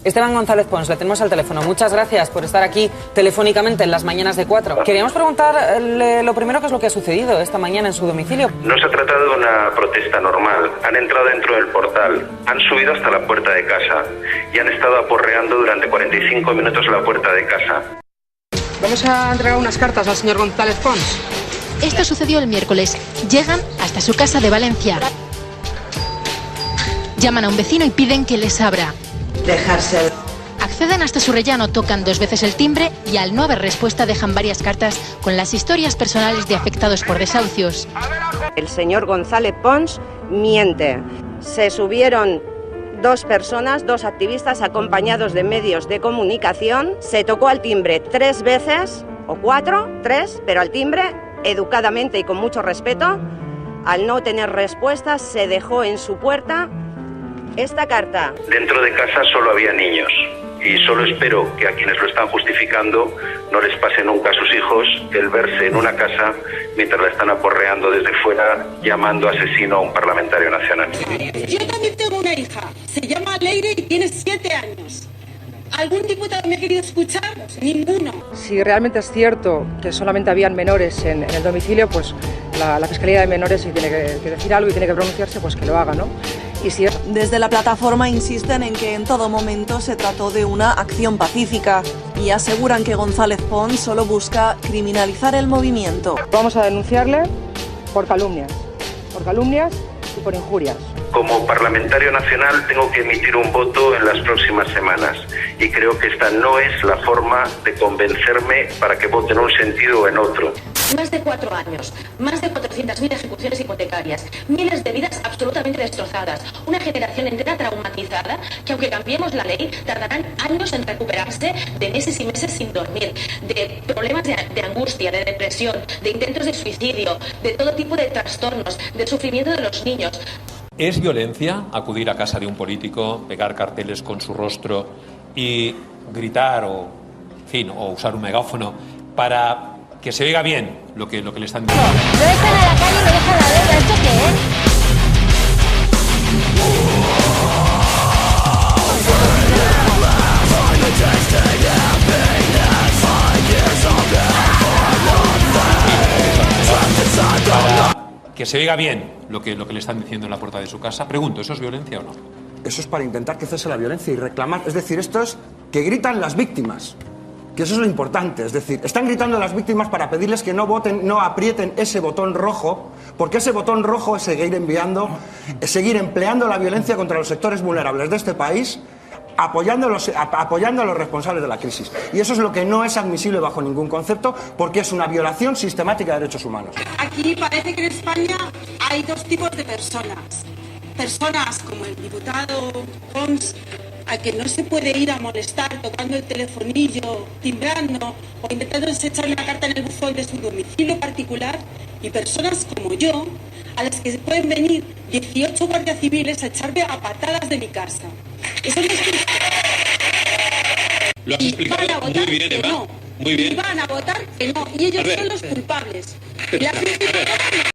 Esteban González Pons, le tenemos al teléfono. Muchas gracias por estar aquí telefónicamente en las mañanas de 4. Queríamos preguntarle lo primero, qué es lo que ha sucedido esta mañana en su domicilio. No se ha tratado de una protesta normal. Han entrado dentro del portal, han subido hasta la puerta de casa y han estado aporreando durante 45 minutos la puerta de casa. Vamos a entregar unas cartas al señor González Pons. Esto sucedió el miércoles. Llegan hasta su casa de Valencia. Llaman a un vecino y piden que les abra. Dejarse. Acceden hasta su rellano, tocan 2 veces el timbre y al no haber respuesta dejan varias cartas con las historias personales de afectados por desahucios. El señor González Pons miente. Se subieron 2 personas, 2 activistas acompañados de medios de comunicación. Se tocó al timbre 3 veces, o 4, 3, pero al timbre, educadamente y con mucho respeto. Al no tener respuesta, se dejó en su puerta esta carta. Dentro de casa solo había niños y solo espero que a quienes lo están justificando no les pase nunca a sus hijos el verse en una casa mientras la están aporreando desde fuera, llamando asesino a un parlamentario nacional. Yo también tengo una hija, se llama Leire y tiene 7 años. ¿Algún diputado me ha querido escuchar? Ninguno. Si realmente es cierto que solamente habían menores en el domicilio, pues la Fiscalía de Menores, si tiene que decir algo y tiene que pronunciarse, pues que lo haga, ¿no? Y si es... Desde la plataforma insisten en que en todo momento se trató de una acción pacífica y aseguran que González Pons solo busca criminalizar el movimiento. Vamos a denunciarle por calumnias y por injurias. Como parlamentario nacional tengo que emitir un voto en las próximas semanas y creo que esta no es la forma de convencerme para que vote en un sentido o en otro. Más de 4 años, más de 400.000 ejecuciones hipotecarias, miles de vidas absolutamente destrozadas, una generación entera traumatizada que aunque cambiemos la ley tardarán años en recuperarse de meses y meses sin dormir, de problemas de angustia, de depresión, de intentos de suicidio, de todo tipo de trastornos, del sufrimiento de los niños. ¿Es violencia acudir a casa de un político, pegar carteles con su rostro y gritar o usar un megáfono para que se oiga bien lo que le están diciendo? No dejan a la calle, no dejan la letra. ¿Esto qué es? Para que se oiga bien lo que le están diciendo en la puerta de su casa. Pregunto, ¿eso es violencia o no? Eso es para intentar que cese la violencia y reclamar. Es decir, esto es que gritan las víctimas. Que eso es lo importante, es decir, están gritando a las víctimas para pedirles que no voten, no aprieten ese botón rojo, porque ese botón rojo es seguir empleando la violencia contra los sectores vulnerables de este país, apoyando a los responsables de la crisis. Y eso es lo que no es admisible bajo ningún concepto, porque es una violación sistemática de derechos humanos. Aquí parece que en España hay 2 tipos de personas. Personas como el diputado Pons, a que no se puede ir a molestar tocando el telefonillo, timbrando o intentando desechar una carta en el buzón de su domicilio particular, y personas como yo, a las que se pueden venir 18 guardias civiles a echarme a patadas de mi casa. Eso no es justo. Lo has explicado muy bien, Eva. No. Muy bien. Y van a votar que no, y ellos son los culpables. Y las instituciones